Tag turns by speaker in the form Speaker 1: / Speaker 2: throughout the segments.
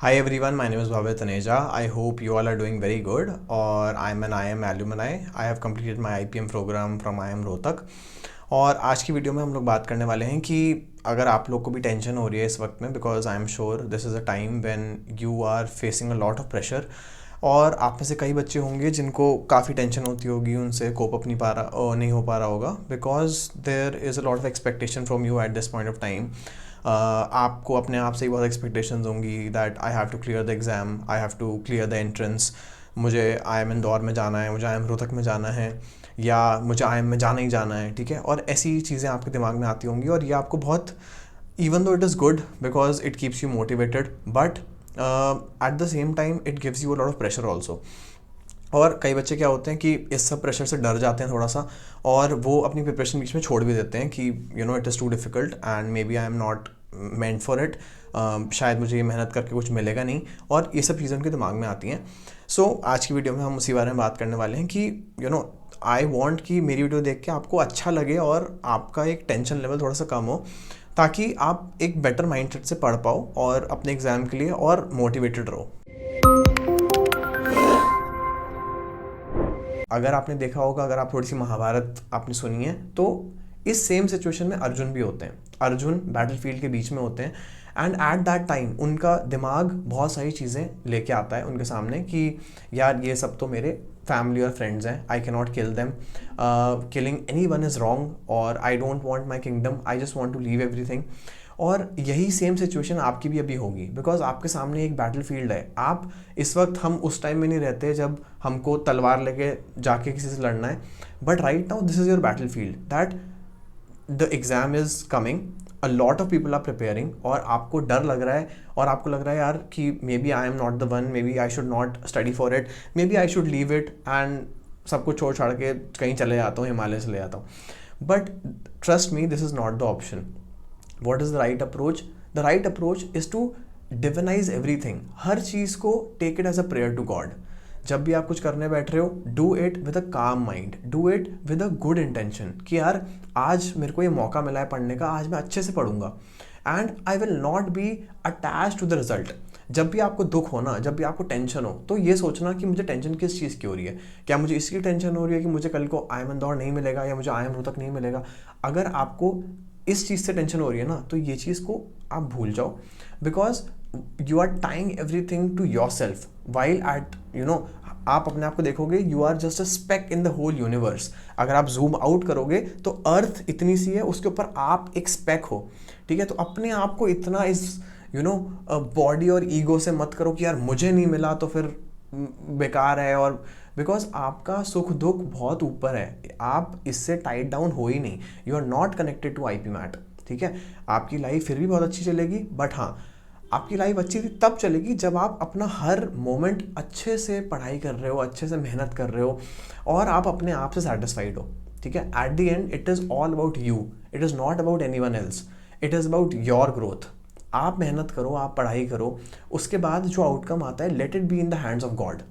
Speaker 1: Hi everyone, my name is Bhavya Taneja. I hope you all are doing very good. और I'm an IIM alumni. I have completed my IPM program from IIM Rohtak. और आज की video में हम लोग बात करने वाले हैं कि अगर आप लोग को भी टेंशन हो रही है इस वक्त में, because I am sure this is a time when you are facing a lot of pressure, और आप में से कई बच्चे होंगे जिनको काफ़ी टेंशन होती होगी, उनसे कोप अप नहीं हो पा रहा होगा, because there is a lot of expectation from you at this point of time. आपको अपने आप से ही बहुत एक्सपेक्टेशंस होंगी that I have to clear the exam, I have to clear the entrance, मुझे आई एम इंदौर में जाना है, मुझे आई एम रोहतक में जाना है, या मुझे आई एम में जाना ही जाना है. ठीक है, और ऐसी चीज़ें आपके दिमाग में आती होंगी, और ये आपको बहुत, even though it is good because it keeps you motivated, but at the same time it gives you a lot of pressure also. और कई बच्चे क्या होते हैं कि इस सब प्रेशर से डर जाते हैं थोड़ा सा, और वो अपनी प्रिपरेशन बीच में छोड़ भी देते हैं कि it is too difficult and maybe I am not meant for it, शायद मुझे ये मेहनत करके कुछ मिलेगा नहीं, और ये सब चीज़ें उनके दिमाग में आती हैं. सो आज की वीडियो में हम उसी बारे में बात करने वाले हैं कि आई वॉन्ट कि मेरी वीडियो देख के आपको अच्छा लगे और आपका एक टेंशन लेवल थोड़ा सा कम हो, ताकि आप एक बेटर माइंडसेट से पढ़ पाओ और अपने एग्ज़ाम के लिए और मोटिवेटेड रहो. अगर आपने देखा होगा, अगर आप थोड़ी सी महाभारत आपने सुनी है, तो इस सेम सिचुएशन में अर्जुन भी होते हैं. अर्जुन बैटलफील्ड के बीच में होते हैं, एंड एट दैट टाइम उनका दिमाग बहुत सारी चीज़ें लेके आता है उनके सामने कि यार ये सब तो मेरे फैमिली और फ्रेंड्स हैं, I can not kill them, killing any one is wrong, और I don't want my kingdom, I just want to leave everything. और यही सेम सिचुएशन आपकी भी अभी होगी, बिकॉज आपके सामने एक बैटल फील्ड है. आप इस वक्त, हम उस टाइम में नहीं रहते जब हमको तलवार लेके जाके किसी से लड़ना है, but right now this is your battlefield, that the exam is coming, a lot of people are preparing, और आपको डर लग रहा है, और आपको लग रहा है यार कि maybe I am not the one, maybe I should not study for it, maybe I should leave it and सब कुछ छोड़ छाड़ के कहीं चले जाता हूँ, हिमालय से ले आता हूँ. But trust me, this is not the option. What is the right approach? The right approach is to divinize everything. हर चीज़ को take it as a prayer to God. जब भी आप कुछ करने बैठ रहे हो, do it with a calm mind, do it with a good intention, कि यार आज मेरे को ये मौका मिला है पढ़ने का, आज मैं अच्छे से पढ़ूंगा, and I will not be attached to the result. जब भी आपको दुख हो ना, जब भी आपको टेंशन हो, तो ये सोचना कि मुझे टेंशन किस चीज़ की हो रही है. क्या मुझे इसकी टेंशन हो रही है कि मुझे कल को आई एम इंदौर नहीं मिलेगा, या मुझे आई एम रोहतक नहीं मिलेगा? अगर आपको इस चीज़ से टेंशन हो रही है ना, तो ये चीज़ को आप भूल जाओ, because you are tying everything to yourself while at आप अपने आप को देखोगे, you are just a speck in the whole universe. अगर आप जूम आउट करोगे तो अर्थ इतनी सी है, उसके ऊपर आप एक स्पेक हो. ठीक है, तो अपने आप को इतना इस बॉडी और ईगो से मत करो कि यार मुझे नहीं मिला तो फिर बेकार है, और बिकॉज आपका सुख दुख बहुत ऊपर है, आप इससे टाइट डाउन हो ही नहीं. You are not connected to IPMAT. ठीक है, आपकी लाइफ फिर भी बहुत अच्छी चलेगी, बट हाँ, आपकी लाइफ अच्छी तब चलेगी जब आप अपना हर मोमेंट अच्छे से पढ़ाई कर रहे हो, अच्छे से मेहनत कर रहे हो, और आप अपने आप से सेटिस्फाइड हो. ठीक है, at the end it is all about you, it is not about any one else, it is about your growth. आप मेहनत करो, आप पढ़ाई करो, उसके बाद जो आउटकम आता है, let it be in the hands of God.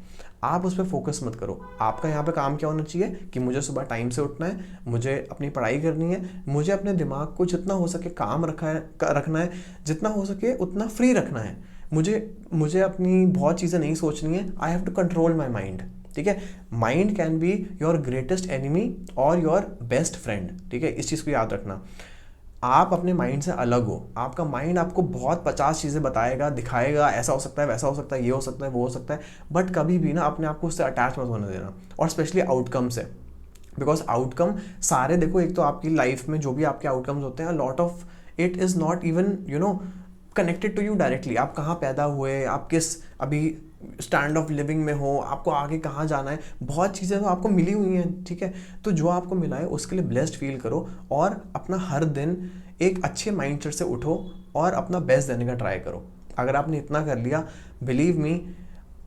Speaker 1: आप उस पर फोकस मत करो. आपका यहाँ पे काम क्या होना चाहिए कि मुझे सुबह टाइम से उठना है, मुझे अपनी पढ़ाई करनी है, मुझे अपने दिमाग को जितना हो सके काम रखना है, जितना हो सके उतना फ्री रखना है. मुझे अपनी बहुत चीज़ें नहीं सोचनी है. I have to control my mind. ठीक है, mind can be your greatest enemy और योर बेस्ट फ्रेंड. ठीक है, इस चीज़ को याद रखना. आप अपने माइंड से अलग हो. आपका माइंड आपको बहुत 50 चीज़ें बताएगा, दिखाएगा, ऐसा हो सकता है, वैसा हो सकता है, ये हो सकता है, वो हो सकता है, बट कभी भी ना अपने आप को उससे अटैच मत होने देना, और स्पेशली आउटकम से. बिकॉज आउटकम सारे, देखो, एक तो आपकी लाइफ में जो भी आपके आउटकम्स होते हैं, lot of it is not even connected to you directly. आप कहाँ पैदा हुए, आप किस अभी स्टैंड ऑफ लिविंग में हो, आपको आगे कहाँ जाना है, बहुत चीज़ें तो आपको मिली हुई हैं. ठीक है, तो जो आपको मिला है उसके लिए ब्लेस्ड फील करो, और अपना हर दिन एक अच्छे माइंडसेट से उठो और अपना बेस्ट देने का ट्राई करो. अगर आपने इतना कर लिया, believe me,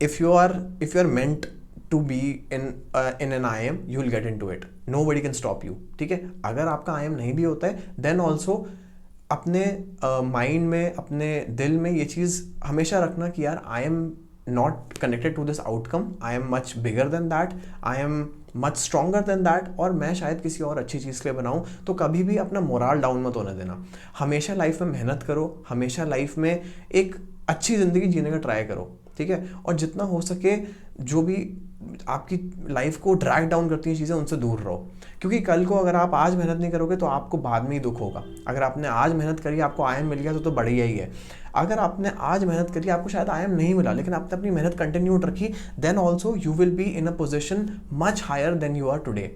Speaker 1: if you are meant to be in an I M, you will get into it. Nobody can stop you. ठीक है, अगर आपका आई एम नहीं भी होता है, देन ऑल्सो अपने माइंड में, अपने दिल में ये चीज़ हमेशा रखना कि यार I am not connected to this outcome, I am much bigger than that, I am much stronger than that, और मैं शायद किसी और अच्छी चीज़ के लिए बनाऊँ. तो कभी भी अपना मोरल डाउन मत होने देना. हमेशा लाइफ में मेहनत करो, हमेशा लाइफ में एक अच्छी ज़िंदगी जीने का ट्राई करो, ठीक है। और जितना हो सके जो भी आपकी लाइफ को ड्रैग डाउन करती हैं चीज़ें, उनसे दूर रहो, क्योंकि कल को अगर आप आज मेहनत नहीं करोगे तो आपको बाद में ही दुख होगा। अगर आपने आज मेहनत करी, आपको आईएम मिल गया तो बढ़िया ही है। अगर आपने आज मेहनत करी, आपको शायद आईएम नहीं मिला, लेकिन आपने अपनी मेहनत कंटिन्यूड रखी, then also you will be in a position much higher than you are today.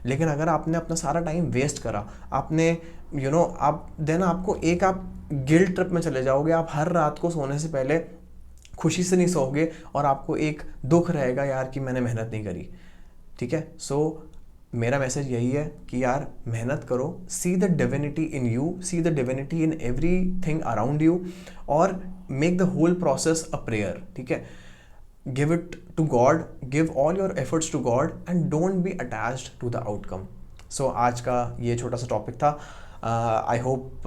Speaker 1: लेकिन अगर आपने अपना सारा टाइम वेस्ट करा, आपने आप देन आपको एक आप गिल्ट ट्रिप में चले जाओगे। आप हर रात को सोने से पहले खुशी से नहीं सोओगे और आपको एक दुख रहेगा यार कि मैंने मेहनत नहीं करी, ठीक है। सो मेरा मैसेज यही है कि यार मेहनत करो, see the divinity in you, see the divinity in every thing around you, और make the whole process a prayer, ठीक है। Give it to God, give all your efforts to God and don't be attached to the outcome. So आज का ये छोटा सा topic था। I hope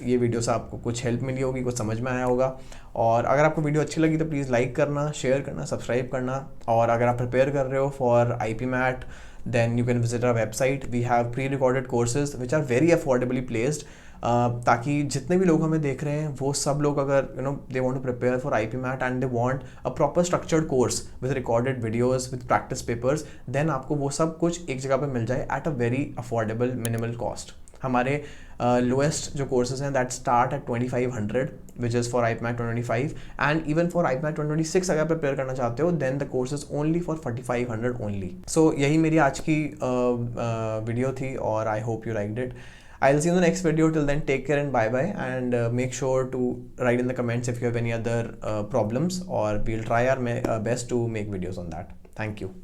Speaker 1: ये वीडियो से आपको कुछ हेल्प मिली होगी, कुछ समझ में आया होगा। और अगर आपको वीडियो अच्छी लगी तो प्लीज़ लाइक करना, शेयर करना, सब्सक्राइब करना। और अगर आप प्रिपेयर कर रहे हो for IPMAT, then you can visit our website. We have pre-recorded courses which are very affordably placed, ताकि जितने भी लोग हमें देख रहे हैं वो सब लोग अगर they want to prepare for IPMAT and they want a proper structured course with recorded videos with practice papers, then आपको वो सब कुछ एक जगह पे मिल जाए at a very affordable minimal cost। हमारे लोएस्ट जो कोर्सेज हैं that start at 2500 which is for IPMAT 2025 and even for IPMAT 2026 अगर प्रिपेयर करना चाहते हो then the course is only for 4500 only. So यही मेरी आज की वीडियो थी और I hope you liked it. I'll see you in the next video. Till then, take care and bye bye. And make sure to write in the comments if you have any other problems, or we'll try our best to make videos on that. Thank you.